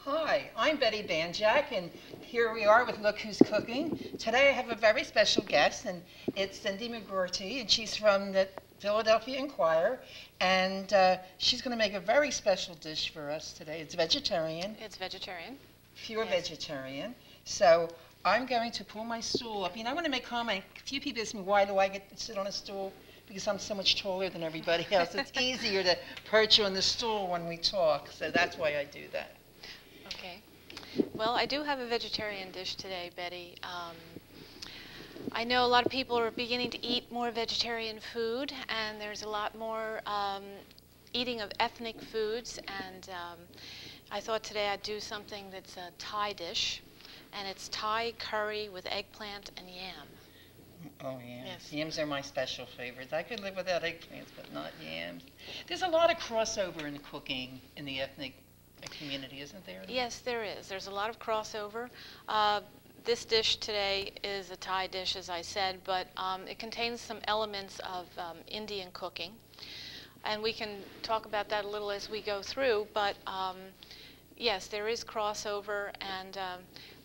Hi, I'm Betty Banjack, and here we are with Look Who's Cooking. Today I have a very special guest, and it's Cindy McGoarty, and she's from the Philadelphia Inquirer, and she's going to make a very special dish for us today. It's vegetarian. It's vegetarian. Pure Yes. vegetarian. So I'm going to pull my stool up. I want to make a comment. A few people ask me, why do I get to sit on a stool? Because I'm so much taller than everybody else. It's easier to perch on the stool when we talk, so that's why I do that. Okay. Well, I do have a vegetarian dish today, Betty. I know a lot of people are beginning to eat more vegetarian food, and there's a lot more eating of ethnic foods, and I thought today I'd do something that's a Thai dish, and it's Thai curry with eggplant and yam. Oh, yams. Yes. Yams are my special favorites. I could live without eggplants, but not yams. There's a lot of crossover in cooking in the ethnic community, isn't there? Yes, there is. There's a lot of crossover. This dish today is a Thai dish, as I said, but it contains some elements of Indian cooking. And we can talk about that a little as we go through, but yes, there is crossover, and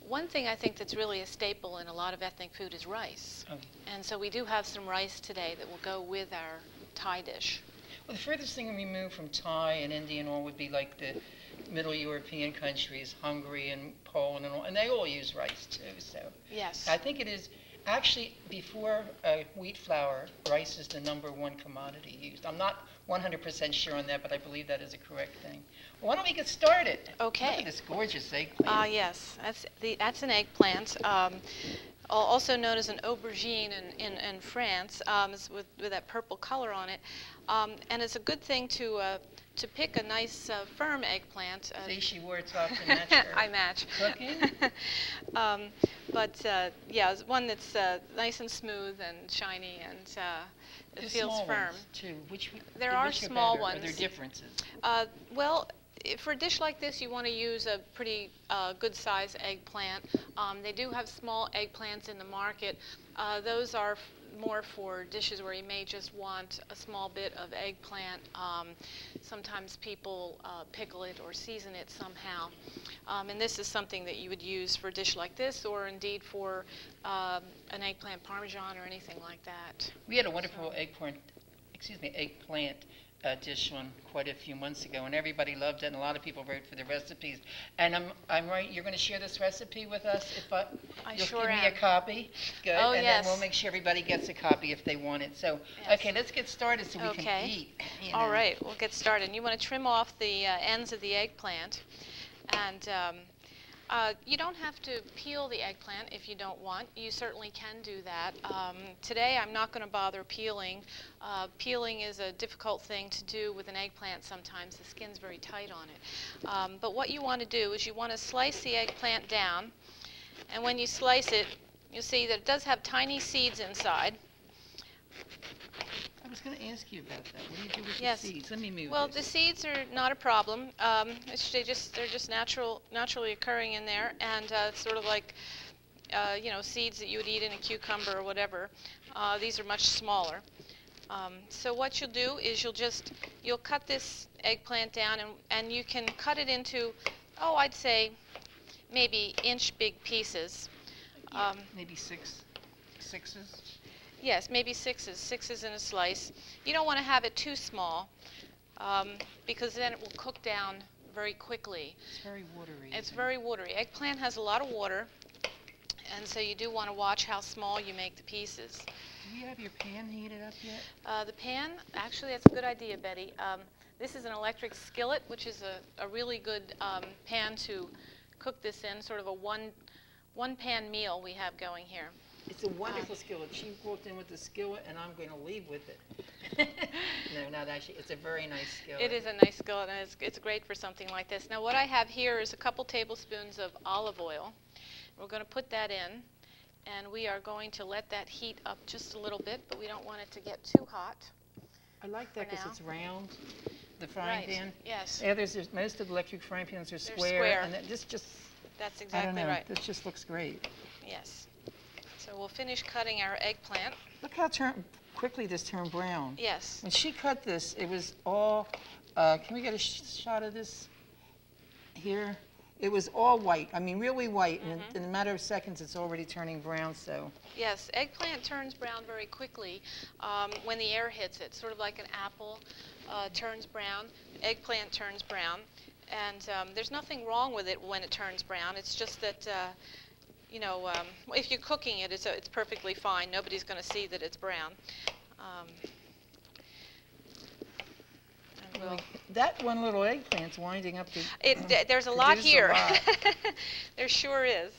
one thing I think that's really a staple in a lot of ethnic food is rice. Oh. And so we do have some rice today that will go with our Thai dish. Well, the furthest thing removed from Thai and Indian all would be like the Middle European countries, Hungary and Poland and all, and they all use rice too. So Yes. I think it is actually before wheat flour, rice is the #1 commodity used. I'm not 100% sure on that, but I believe that is a correct thing. Well, why don't we get started? Okay. Look at this gorgeous eggplant. Yes, that's an eggplant, also known as an aubergine in France. It's with that purple color on it, and it's a good thing to pick a nice firm eggplant. See, she wore it off to match her. I match. Cooking? Yeah, it's one that's nice and smooth and shiny, and it There's feels small firm. ones too. There are which small better? ones. Are there differences? Well, for a dish like this, you want to use a pretty good size eggplant. They do have small eggplants in the market. Those are more for dishes where you may just want a small bit of eggplant. Sometimes people pickle it or season it somehow. And this is something that you would use for a dish like this, or indeed for an eggplant parmesan or anything like that. We had a wonderful eggplant dish on quite a few months ago, and everybody loved it, and a lot of people wrote for the recipes. And I'm right, you're going to share this recipe with us? You'll sure give me a am. copy? Good. Oh, and yes. then we'll make sure everybody gets a copy if they want it. So, Yes. okay, let's get started so we can eat. All right, we'll get started. You want to trim off the ends of the eggplant, and you don't have to peel the eggplant if you don't want. You certainly can do that. Today I'm not going to bother peeling. Peeling is a difficult thing to do with an eggplant sometimes. The skin's very tight on it. But what you want to do is you want to slice the eggplant down, and when you slice it, you'll see that it does have tiny seeds inside. I was going to ask you about that. What do you do with Yes. the seeds? Let me move Well, this. the seeds are not a problem. They're just naturally occurring in there, and it's sort of like seeds that you would eat in a cucumber or whatever. These are much smaller. So what you'll do is you'll cut this eggplant down, and you can cut it into, I'd say maybe inch big pieces. Maybe sixes? Yes, maybe sixes in a slice. You don't want to have it too small, because then it will cook down very quickly. It's very watery. It's very watery. Eggplant has a lot of water, and so you do want to watch how small you make the pieces. Do you have your pan heated up yet? The pan, actually, that's a good idea, Betty. This is an electric skillet, which is a really good pan to cook this in, sort of a one-pan meal we have going here. It's a wonderful skillet. She walked in with the skillet, and I'm going to leave with it. No, not actually. It's a very nice skillet. It is a nice skillet, and it's great for something like this. Now, what I have here is a couple tablespoons of olive oil. We're going to put that in, and we are going to let that heat up just a little bit, but we don't want it to get too hot. I like that because now. it's round, the frying pan. Yes. Yeah, most of the electric frying pans are They're square. square. And this just, That's I exactly don't know, right. this just looks great. Yes. So we'll finish cutting our eggplant. Look how quickly this turned brown. Yes. When she cut this, it was all, can we get a shot of this here? It was all white. I mean, really white. And in a matter of seconds, it's already turning brown. So. Yes, eggplant turns brown very quickly when the air hits it. Sort of like an apple turns brown. Eggplant turns brown, and there's nothing wrong with it when it turns brown. It's just that. You know, if you're cooking it, it's perfectly fine. Nobody's going to see that it's brown. Well, that one little eggplant's winding up to. There's a lot here. A lot. There sure is.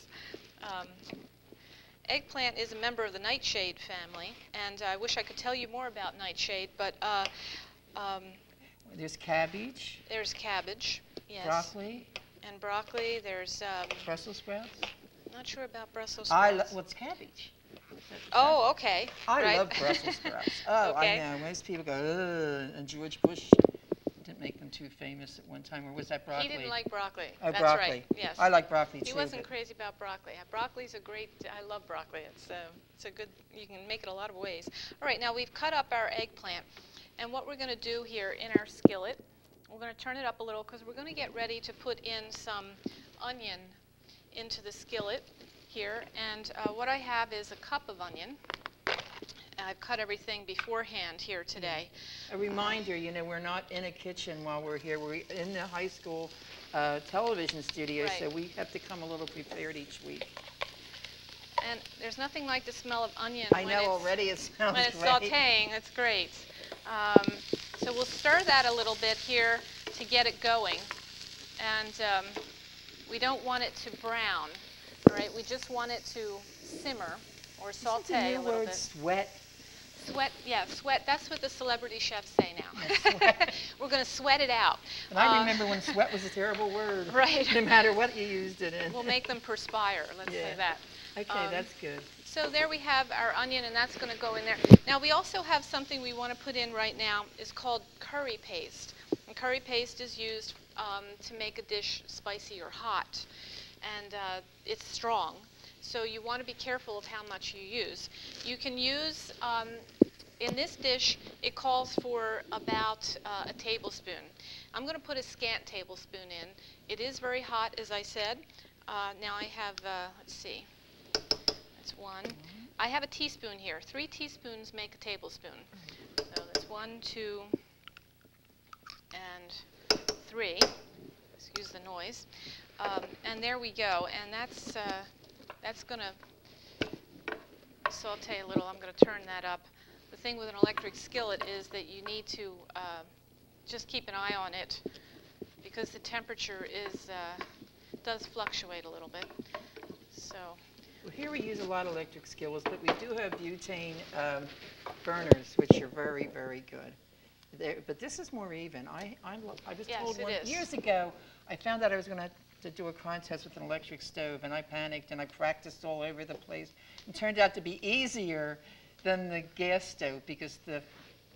Eggplant is a member of the nightshade family, and I wish I could tell you more about nightshade, but there's cabbage. There's cabbage. Yes. Broccoli. And broccoli. There's Brussels sprouts. Not sure about Brussels sprouts. What's cabbage? Oh, okay. I love Brussels sprouts. Oh, okay. I know. Most people go, ugh, and George Bush didn't make them too famous at one time, or was that broccoli? He didn't like broccoli. Oh, That's broccoli. Right. Yes. I like broccoli too. He wasn't crazy about broccoli. Broccoli's a great. I love broccoli. It's a good. You can make it a lot of ways. All right. Now we've cut up our eggplant, and what we're going to do here in our skillet, we're going to turn it up a little because we're going to get ready to put in some onion into the skillet here, and what I have is a cup of onion. I've cut everything beforehand here today. A reminder, you know, we're not in a kitchen while we're here. We're in the high school television studio, right. So we have to come a little prepared each week. And there's nothing like the smell of onion. I know already it smells when it's great. sautéing. It's great. So we'll stir that a little bit here to get it going, and we don't want it to brown. All right, we just want it to simmer or saute a little bit. Sweat. Sweat, yeah, sweat. That's what the celebrity chefs say now. We're going to sweat it out. And I remember when sweat was a terrible word. Right. No matter what you used it in. We'll make them perspire, let's say that. Okay, that's good. So there we have our onion, and that's going to go in there. Now we also have something we want to put in right now. It's called curry paste. And curry paste is used to make a dish spicy or hot. And it's strong. So you want to be careful of how much you use. You can use, in this dish, it calls for about a tablespoon. I'm going to put a scant tablespoon in. It is very hot, as I said. Now I have, let's see, that's one. I have a teaspoon here. 3 teaspoons make a tablespoon. So that's 1, 2, and 3. Excuse the noise. And there we go. And that's going to saute a little. I'm going to turn that up. The thing with an electric skillet is that you need to just keep an eye on it because the temperature does fluctuate a little bit. So. Well, here we use a lot of electric skillets, but we do have butane burners, which are very, very good. But this is more even. I was told years ago, I found out I was going to do a contest with an electric stove, and I panicked, and I practiced all over the place. It turned out to be easier than the gas stove because the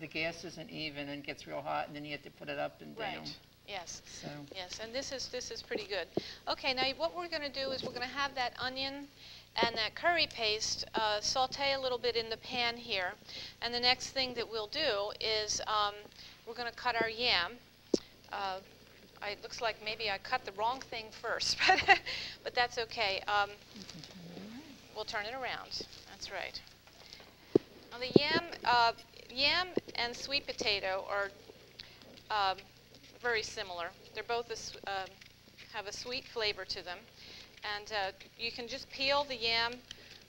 gas isn't even and gets real hot, and then you have to put it up and down. Right. Yes. So. Yes, and this is pretty good. Okay, now what we're going to do is we're going to have that onion and that curry paste saute a little bit in the pan here. And the next thing that we'll do is we're going to cut our yam. It looks like maybe I cut the wrong thing first, but that's okay. We'll turn it around. That's right. Now the yam and sweet potato are very similar. They're both have a sweet flavor to them, and you can just peel the yam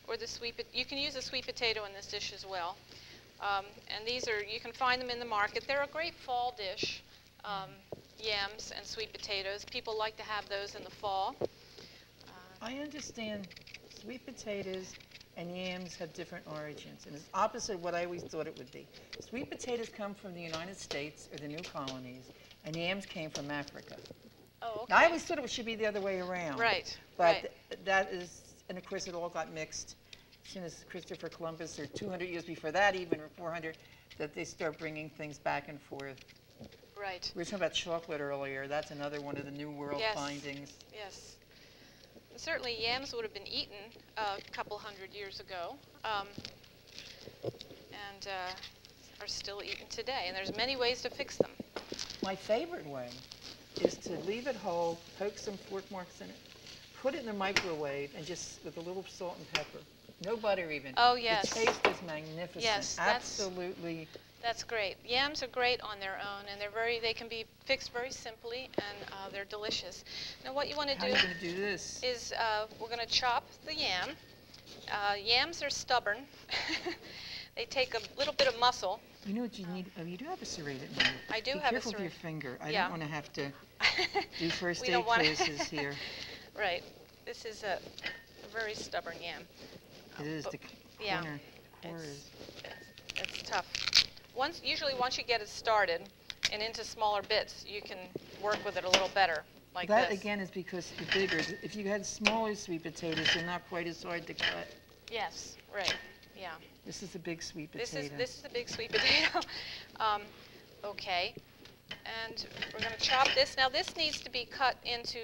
or the you can use a sweet potato in this dish as well. And you can find them in the market. They're a great fall dish. Yams and sweet potatoes. People like to have those in the fall. I understand sweet potatoes and yams have different origins, and it's opposite of what I always thought it would be. Sweet potatoes come from the United States or the new colonies, and yams came from Africa. Oh, okay. Now, I always thought it should be the other way around. Right. But that is, and of course it all got mixed as soon as Christopher Columbus, or 200 years before that even, or 400, that they start bringing things back and forth. Right. We were talking about chocolate earlier. That's another one of the New World findings. Yes. And certainly yams would have been eaten a couple hundred years ago and are still eaten today. And there's many ways to fix them. My favorite way is to leave it whole, poke some fork marks in it, put it in the microwave, and just with a little salt and pepper. No butter even. Oh, yes. The taste is magnificent. Yes, absolutely. That's great. Yams are great on their own, and they can be fixed very simply, and they're delicious. Now, what you want to do, How are you going to do this? Is we're going to chop the yam. Yams are stubborn. They take a little bit of muscle. You know what you need? Oh, you do have a serrated knife. I do Be have a careful with your serrated. finger. I Yeah. don't want to have to do first We aid don't want classes here. Right. This is a very stubborn yam. It is the Yeah. corner. It's tough. Usually once you get it started and into smaller bits, you can work with it a little better, like that this. again is because the bigger. If you had smaller sweet potatoes, they're not quite as hard to cut. Yes, right. Yeah. This is a big sweet potato. This is a big sweet potato. Okay. And we're going to chop this. Now this needs to be cut into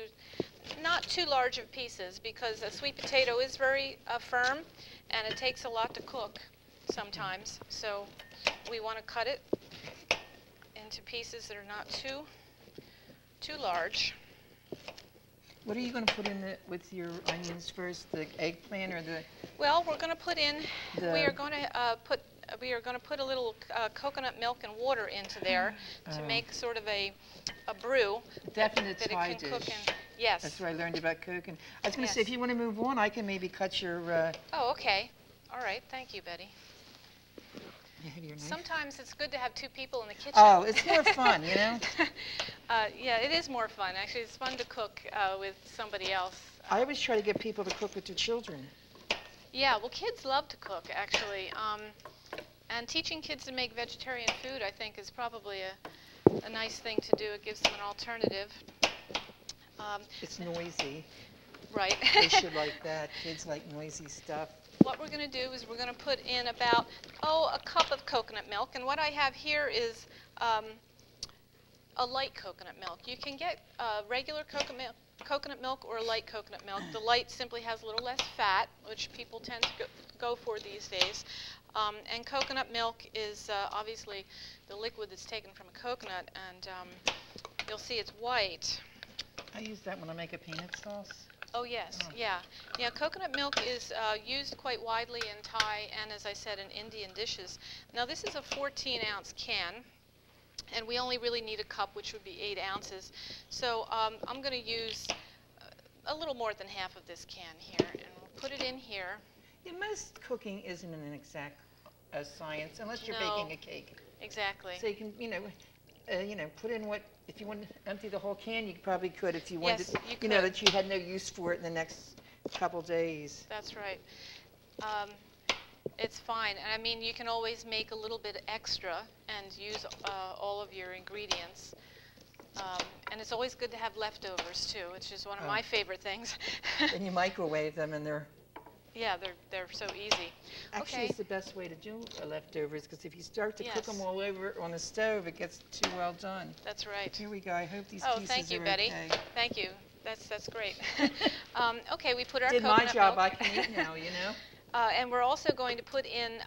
not too large of pieces because a sweet potato is very firm and it takes a lot to cook sometimes. So we want to cut it into pieces that are not too large. What are you going to put in with your onions first? The eggplant or the? Well, we're going to put in. We are going to put a little coconut milk and water into there to make sort of a brew Definite that it Thai can cook dish. in. Yes. That's what I learned about cooking. I was going to Yes. say, if you want to move on, I can maybe cut your. Oh, okay. All right. Thank you, Betty. You have your knife? Sometimes it's good to have two people in the kitchen. Oh, it's more fun, you know? Yeah, it is more fun. Actually, it's fun to cook with somebody else. I always try to get people to cook with their children. Yeah, well, kids love to cook, actually. And teaching kids to make vegetarian food, I think, is probably a nice thing to do. It gives them an alternative. It's noisy. Right. They should like that. Kids like noisy stuff. What we're going to do is we're going to put in about, a cup of coconut milk. And what I have here is a light coconut milk. You can get regular coconut milk or light coconut milk. The light simply has a little less fat, which people tend to go for these days. And coconut milk is obviously the liquid that's taken from a coconut, and you'll see it's white. I use that when I make a peanut sauce. Oh, yes, yeah. Yeah, coconut milk is used quite widely in Thai and, as I said, in Indian dishes. Now, this is a 14-ounce can, and we only really need a cup, which would be 8 ounces. So I'm going to use a little more than half of this can here, and we'll put it in here. Yeah, most cooking isn't an exact science unless you're No. baking a cake. Exactly. So you can, put in what, if you want to empty the whole can, you probably could if you wanted, Yes, you know, could. that you had no use for it in the next couple days. That's right. It's fine. And I mean, you can always make a little bit extra and use all of your ingredients. And it's always good to have leftovers, too, which is one of my favorite things. And you microwave them, and they're... Yeah, they're so easy. Actually, Okay. it's the best way to do leftovers, because if you start to cook Yes. them all over on the stove, it gets too well done. That's right. Here we go. I hope these Oh, pieces thank you, are Betty. okay. Thank you. That's great. Okay, we put our Did coconut my job. milk. I can eat now, you know? And we're also going to put in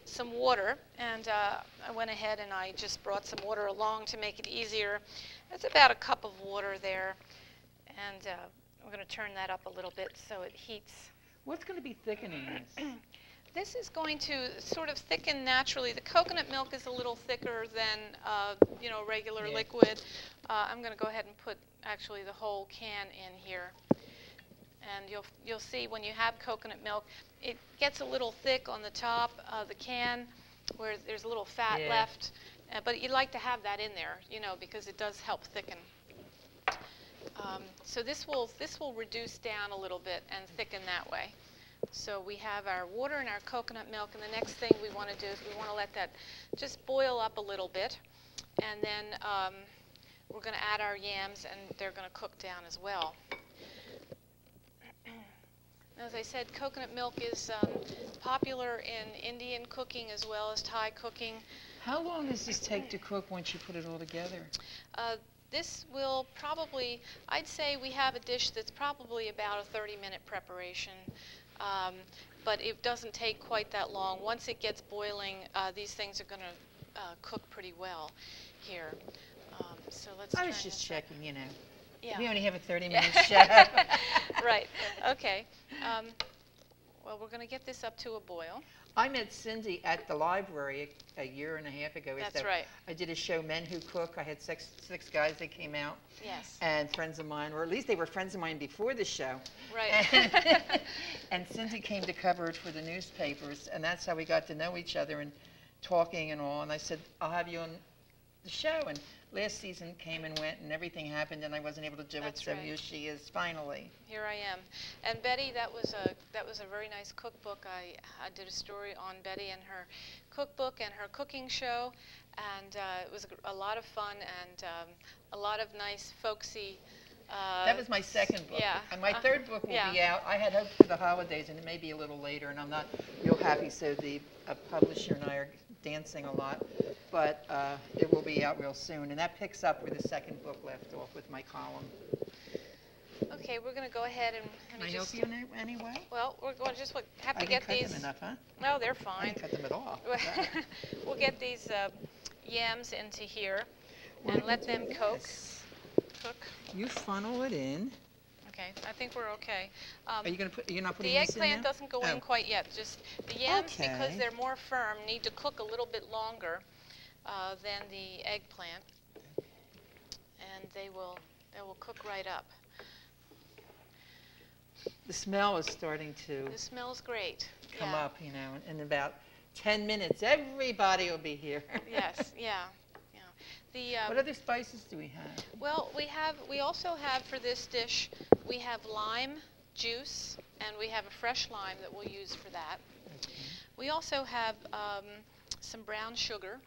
some water. And I went ahead and I just brought some water along to make it easier. That's about a cup of water there. And we're going to turn that up a little bit so it heats. What's going to be thickening this? This is going to sort of thicken naturally. The coconut milk is a little thicker than regular liquid. I'm going to go ahead and put actually the whole can in here. And you'll see when you have coconut milk, it gets a little thick on the top of the can where there's a little fat left. But you'd like to have that in there, because it does help thicken. So this will reduce down a little bit and thicken that way. So we have our water and our coconut milk, and the next thing we want to do is we want to let that just boil up a little bit, and then we're going to add our yams, and they're going to cook down as well. As I said, coconut milk is popular in Indian cooking as well as Thai cooking. How long does this take to cook once you put it all together? This will probably, I'd say we have a dish that's probably about a 30-minute preparation, but it doesn't take quite that long. Once it gets boiling, these things are going to cook pretty well here. So let's I turn was just this up. checking, you know. Yeah. We only have a 30-minute show. Right. Okay. Well, we're going to get this up to a boil. I met Cindy at the library a year and a half ago. That's right. I did a show, Men Who Cook. I had six guys that came out. Yes. And friends of mine, or at least they were friends of mine before the show. Right. And Cindy came to cover it for the newspapers, and that's how we got to know each other and talking and all. And I said, I'll have you on the show. And last season came and went, and everything happened, and I wasn't able to do it. So here she is, finally. Here I am. And Betty, that was a very nice cookbook. I did a story on Betty and her cookbook and her cooking show, and it was a lot of fun and a lot of nice folksy. That was my second book. Yeah. And my third book will yeah. be out. I had hoped for the holidays, and it may be a little later, and I'm not real happy. So the publisher and I are dancing a lot, but it will be out real soon. And that picks up where the second book left off with my column. Okay, we're going to go ahead and Can I help you in any way? Well, we're going to just have to I get didn't these. cut them enough, huh? No, they're fine. I didn't cut them at all. We'll get these yams into here and let them cook. You funnel it in. Okay, I think we're okay. Are you going to put? You're not putting the this in eggplant now? doesn't go in quite yet. Just the yams, because they're more firm, need to cook a little bit longer than the eggplant, and they will cook right up. The smell is starting to. The smells great. Come up, you know, in about 10 minutes, everybody will be here. Yes, yeah. What other spices do we have? Well, we also have for this dish, we have lime juice, and we have a fresh lime that we'll use for that. Okay. We also have some brown sugar,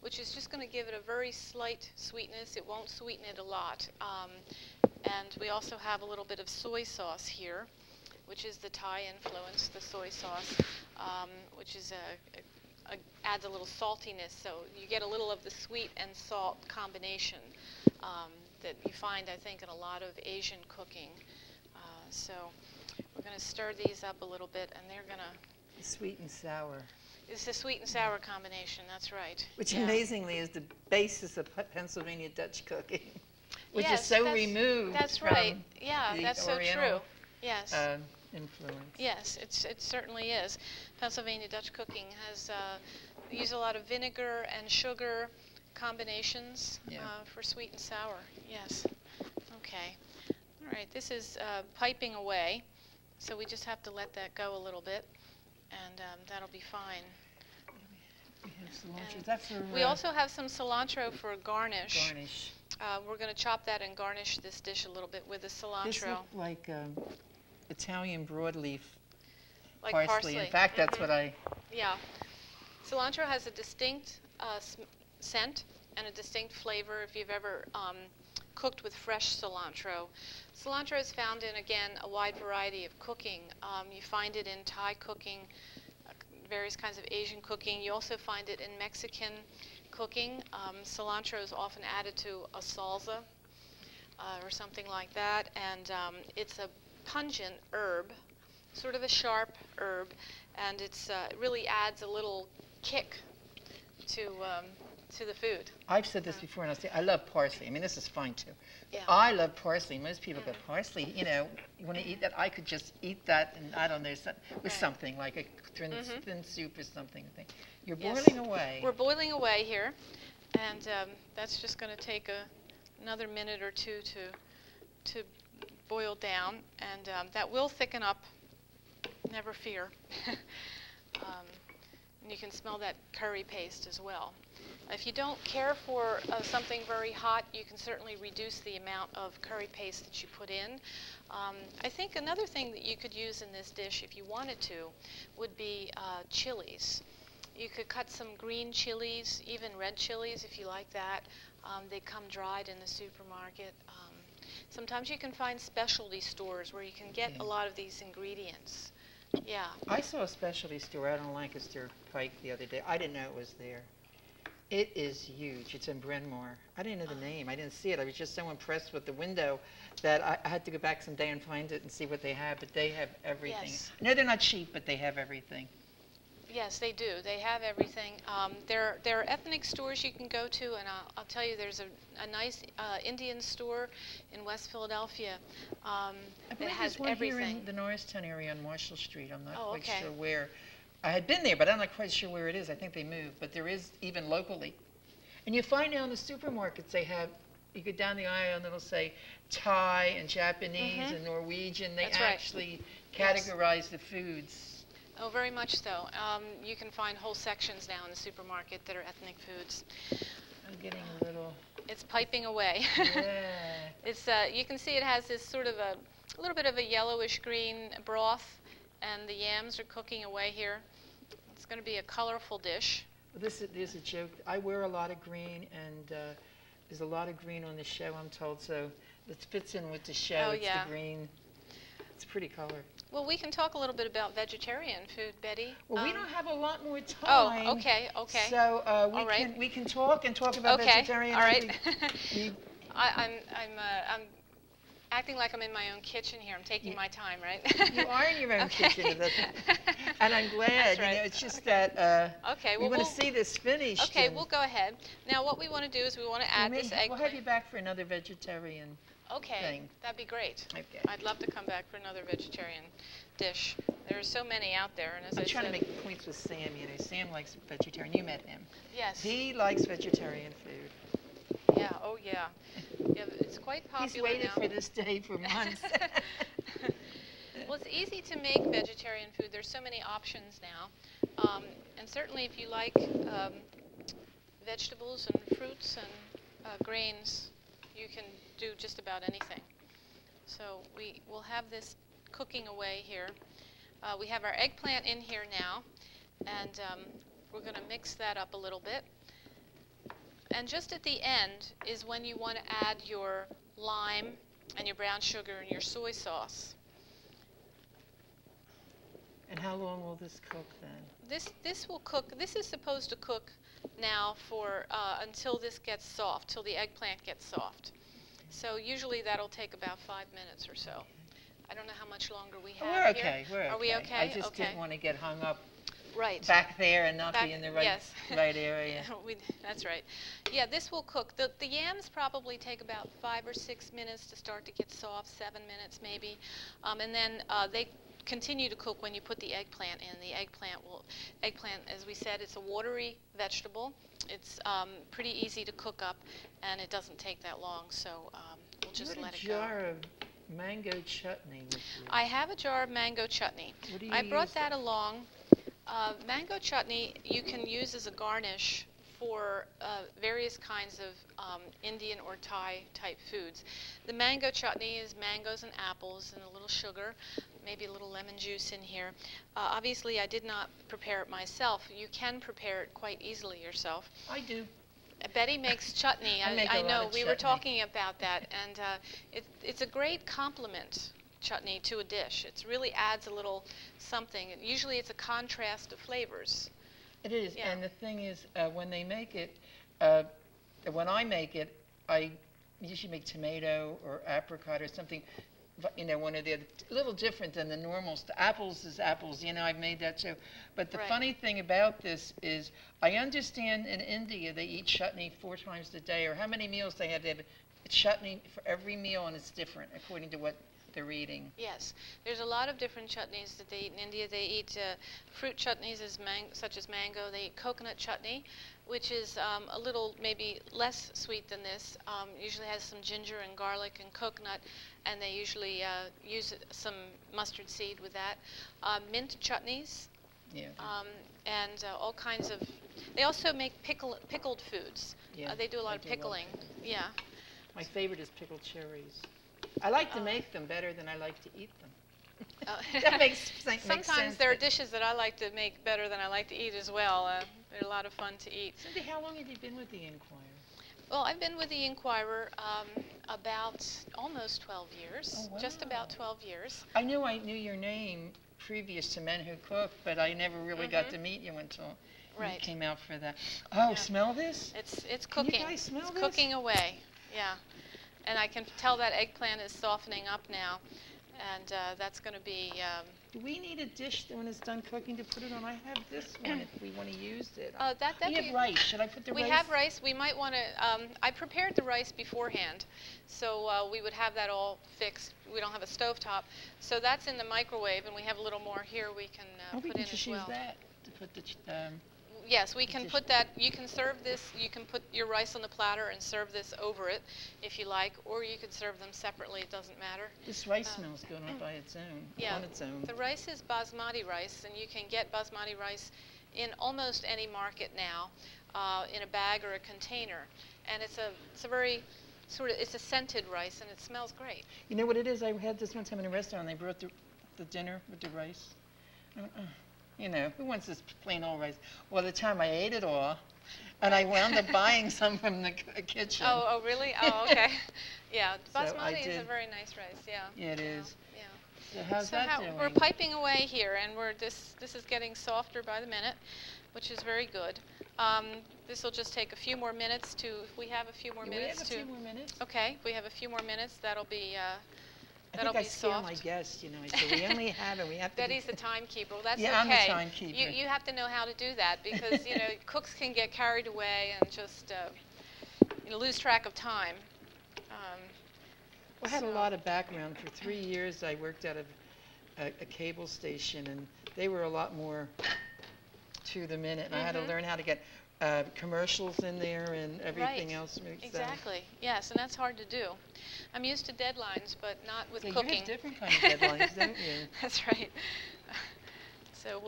which is just going to give it a very slight sweetness. It won't sweeten it a lot. And we also have a little bit of soy sauce here, which is the Thai influence, the soy sauce, which is adds a little saltiness, so you get a little of the sweet and salt combination that you find, I think, in a lot of Asian cooking. So we're going to stir these up a little bit, and they're going to... Sweet and sour. It's a sweet and sour combination, that's right. Which amazingly is the basis of Pennsylvania Dutch cooking, which is so removed That's from right. Yeah, that's so Oriental, true. Yes. Influence. Yes, it certainly is. Pennsylvania Dutch cooking has used a lot of vinegar and sugar combinations for sweet and sour. Yes. Okay. All right. This is piping away, so we just have to let that go a little bit, and that'll be fine. We have cilantro. Is that for, we also have some cilantro for garnish. Garnish. We're going to chop that and garnish this dish a little bit with the cilantro. This looks like Italian broadleaf like parsley. In fact, that's what I... Yeah. Cilantro has a distinct scent and a distinct flavor if you've ever cooked with fresh cilantro. Cilantro is found in, again, a wide variety of cooking. You find it in Thai cooking, various kinds of Asian cooking. You also find it in Mexican cooking. Cilantro is often added to a salsa or something like that, and it's a pungent herb, sort of a sharp herb, and it really adds a little kick to the food. I've said this before, and I'll say I love parsley. I mean, this is fine too. Yeah. I love parsley. Most people go, parsley, you know, you want to eat that? I could just eat that, and I don't know, with something like a thin soup or something. You're boiling away. We're boiling away here, and that's just going to take another minute or two to boil down, and that will thicken up, never fear. And you can smell that curry paste as well. If you don't care for something very hot, you can certainly reduce the amount of curry paste that you put in. I think another thing that you could use in this dish, if you wanted to, would be chilies. You could cut some green chilies, even red chilies if you like that. They come dried in the supermarket. Sometimes you can find specialty stores where you can get a lot of these ingredients. Yeah. I saw a specialty store out on Lancaster Pike the other day. I didn't know it was there. It is huge. It's in Bryn Mawr. I didn't know the name. I didn't see it. I was just so impressed with the window that I had to go back someday and find it and see what they have. But they have everything. Yes. No, they're not cheap, but they have everything. Yes, they do. They have everything. There are ethnic stores you can go to, and I'll tell you, there's a nice Indian store in West Philadelphia I that believe has there's one here everything. in the Norristown area on Marshall Street. I'm not Oh, quite okay. sure where. I had been there, but I'm not quite sure where it is. I think they moved, but there is even locally. And you find now in the supermarkets they have, you go down the aisle and it'll say Thai and Japanese and Norwegian. They That's right. actually categorize the foods. Oh, very much so. You can find whole sections now in the supermarket that are ethnic foods. I'm getting a little. It's piping away. Yeah. It's you can see it has this sort of a little bit of a yellowish green broth, and the yams are cooking away here. It's going to be a colorful dish. This is a joke. I wear a lot of green, and there's a lot of green on the show, I'm told. So it fits in with the show. Oh, it's yeah. the green. It's a pretty color. Well, we can talk a little bit about vegetarian food, Betty. Well, we don't have a lot more time. Oh, okay. So All right. we can talk about vegetarian. All right. We, I'm acting like I'm in my own kitchen here. I'm taking my time, right? you are in your own kitchen, and I'm glad. That's right. You know, it's just that okay. we Well, want to see this finished. Okay, we'll go ahead. Now, what we want to do is we want to add this eggplant. We'll have you back for another vegetarian. Okay, thing. that'd be great. Okay. I'd love to come back for another vegetarian dish. There are so many out there, and as I'm I trying said, to make points with Sam. You know, Sam likes vegetarian. You met him. yes, He likes vegetarian food. yeah, oh yeah, yeah. It's quite popular He's waited now. for this day for months. Well, it's easy to make vegetarian food. There's so many options now, and certainly if you like vegetables and fruits and grains, you can do just about anything. So we will have this cooking away here. We have our eggplant in here now, and we're going to mix that up a little bit. And just at the end is when you want to add your lime and your brown sugar and your soy sauce. And how long will this cook then? This will cook. This is supposed to cook now for until this gets soft, till the eggplant gets soft. So usually that'll take about 5 minutes or so. I don't know how much longer we have We're okay. here. We're okay. Are we okay? I just didn't want to get hung up right back there and not be in the right yes. right area. That's right. Yeah, this will cook. The yams probably take about 5 or 6 minutes to start to get soft, 7 minutes maybe, and then they continue to cook when you put the eggplant in. The eggplant, as we said, it's a watery vegetable. It's pretty easy to cook up, and it doesn't take that long. So we'll just let it go. You had a jar of mango chutney with you. I have a jar of mango chutney. What do you I brought use that along. Mango chutney you can use as a garnish for various kinds of Indian or Thai type foods. The mango chutney is mangoes and apples and a little sugar, maybe a little lemon juice in here. Obviously, I did not prepare it myself. You can prepare it quite easily yourself. I do. Betty makes chutney. I know. We were talking about that, and it's a great complement, chutney, to a dish. It really adds a little something. Usually it's a contrast of flavors. It is, Yeah. and the thing is, when they make it, when I make it, I usually make tomato or apricot or something, you know, one of the other, a little different than the normals. The apples is apples, you know, I've made that too. But the Right. funny thing about this is, I understand in India they eat chutney 4 times a day, or how many meals they have. They have chutney for every meal, and it's different according to what they're eating. Yes, there's a lot of different chutneys that they eat in India. They eat fruit chutneys such as mango. They eat coconut chutney, which is a little maybe less sweet than this. Usually has some ginger and garlic and coconut, and they usually use some mustard seed with that. Mint chutneys, Yeah. and all kinds of. They also make pickled foods. Yeah, they do a lot I of do love pickling. Yeah. My favorite is pickled cherries. I like to make them better than I like to eat them. That makes sense. Sometimes there are dishes that I like to make better than I like to eat as well. They're a lot of fun to eat. Cindy, how long have you been with the Inquirer? Well, I've been with the Inquirer about almost 12 years, Oh, wow. just about 12 years. I knew your name previous to Men Who Cook, but I never really got to meet you until you came out for that. Oh, Yeah. Smell this? It's Can cooking. you guys smell It's this? cooking away. Yeah. And I can tell that eggplant is softening up now, and that's going to be Do we need a dish when it's done cooking to put it on? I have this one if we want to use it. We have rice. Should I put the rice? We have rice. We might want to, I prepared the rice beforehand, so we would have that all fixed. We don't have a stovetop. So that's in the microwave, and we have a little more here we can put in as well. We can just use that to put the... Yes, we can put that, you can serve this, you can put your rice on the platter and serve this over it if you like, or you could serve them separately, it doesn't matter. This rice smells good on its own. Yeah, on its own. The rice is basmati rice, and you can get basmati rice in almost any market now, in a bag or a container. And it's a very it's a scented rice, and it smells great. You know what it is? I had this one time in a restaurant, they brought the dinner with the rice. You know, who wants this plain old rice? Well, the time I ate it all, and I wound up buying some from the kitchen. Oh, really? Oh, okay. Yeah, basmati so is a very nice rice. Yeah. Yeah, it is. Yeah. So how's that doing? We're piping away here, and this is getting softer by the minute, which is very good. This will just take a few more minutes to. If we have a few more minutes to. We have a few more minutes. Okay, we have a few more minutes. That'll be. I think I scare my guests, you know. So we only have, and we have to. Betty's the timekeeper. Well, that's okay. I'm the timekeeper. You have to know how to do that because you know cooks can get carried away and just lose track of time. I had a lot of background. For 3 years, I worked at a cable station, and they were a lot more to the minute. And I had to learn how to get commercials in there and everything else. Exactly. Yes, and that's hard to do. I'm used to deadlines, but not with cooking. You have different kinds of deadlines, don't you? That's right. So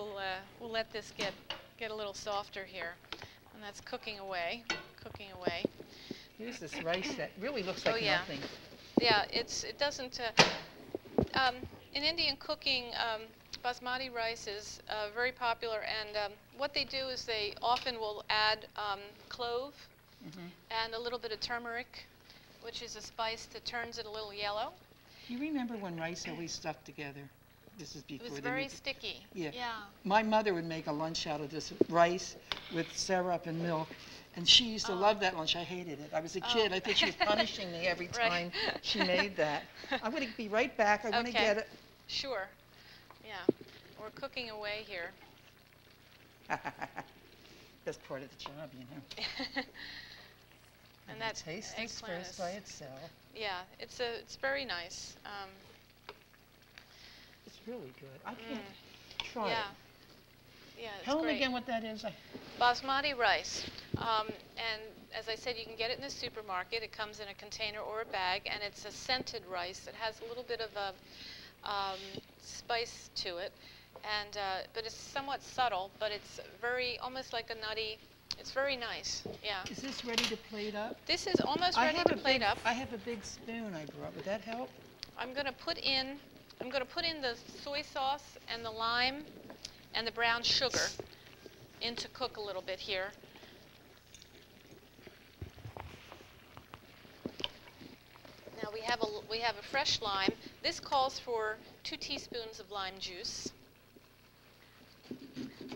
we'll let this get a little softer here, and that's cooking away. Here's this rice that really looks like nothing. Yeah, it doesn't. In Indian cooking, basmati rice is very popular, and what they do is they often will add clove and a little bit of turmeric, which is a spice that turns it a little yellow. You remember when rice always stuck together? This is before. It was very sticky. Yeah. My mother would make a lunch out of this rice with syrup and milk, and she used to love that lunch. I hated it. I was a kid. I think she was punishing me every time she made that. I'm going to be right back. I want to get it. Sure. Yeah. We're cooking away here. That's part of the job, you know. And that taste this first by itself. Yeah, it's very nice. It's really good. I can't try it. Yeah, it's Tell them great. again what that is. Basmati rice. And as I said, you can get it in the supermarket. It comes in a container or a bag, and it's a scented rice. It has a little bit of a spice to it, and but it's somewhat subtle, but it's almost like a nutty. It's very nice. Yeah. Is this ready to plate up? This is almost ready to plate up. I have a big spoon I brought. Would that help? I'm going to put in the soy sauce and the lime and the brown sugar in to cook a little bit here. Now we have a fresh lime. This calls for 2 teaspoons of lime juice.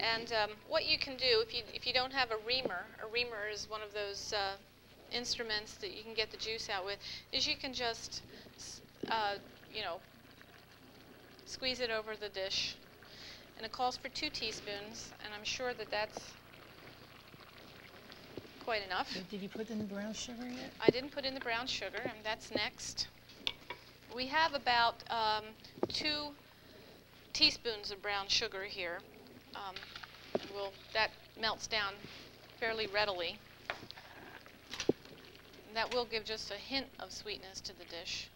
And what you can do if you don't have a reamer is one of those instruments that you can get the juice out with, is you can just squeeze it over the dish. And it calls for 2 teaspoons, and I'm sure that that's quite enough. Did you put in the brown sugar yet? I didn't put in the brown sugar, and that's next. We have about 2 teaspoons of brown sugar here. That melts down fairly readily. And that will give just a hint of sweetness to the dish.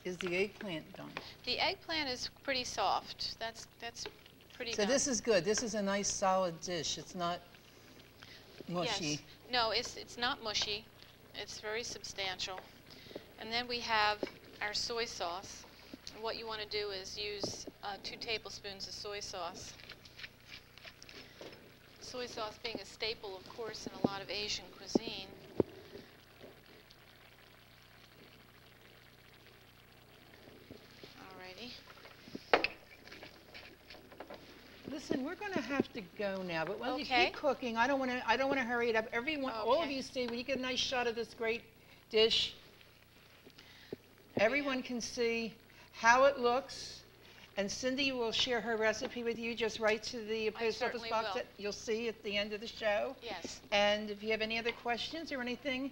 Is the eggplant done? The eggplant is pretty soft. That's pretty done. So this is good. This is a nice solid dish. It's not mushy. Yes. No, it's not mushy. It's very substantial. And then we have our soy sauce. And what you want to do is use 2 tablespoons of soy sauce. Soy sauce being a staple, of course, in a lot of Asian cuisine. Alrighty. Listen, we're going to have to go now, but while you keep cooking, I don't want to hurry it up. Everyone, all of you stay. When you get a nice shot of this great dish, everyone can see how it looks And Cindy will share her recipe with you. Just write to the post office certainly box will. that you'll see at the end of the show. Yes. And if you have any other questions or anything,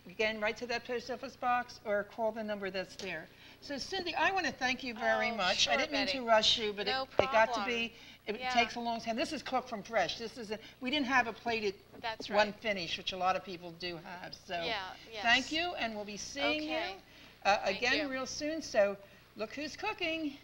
again, write to that post office box or call the number that's there. So Cindy, I want to thank you very much. Sure, I didn't mean Betty. to rush you, but No it got to problem. be, it Yeah. takes a long time. This is cooked from fresh. This isn't, we didn't have a plated That's one right. finish, which a lot of people do have. So Yeah, yes. thank you, and we'll be seeing you Okay. Thank again you. real soon. So look who's cooking.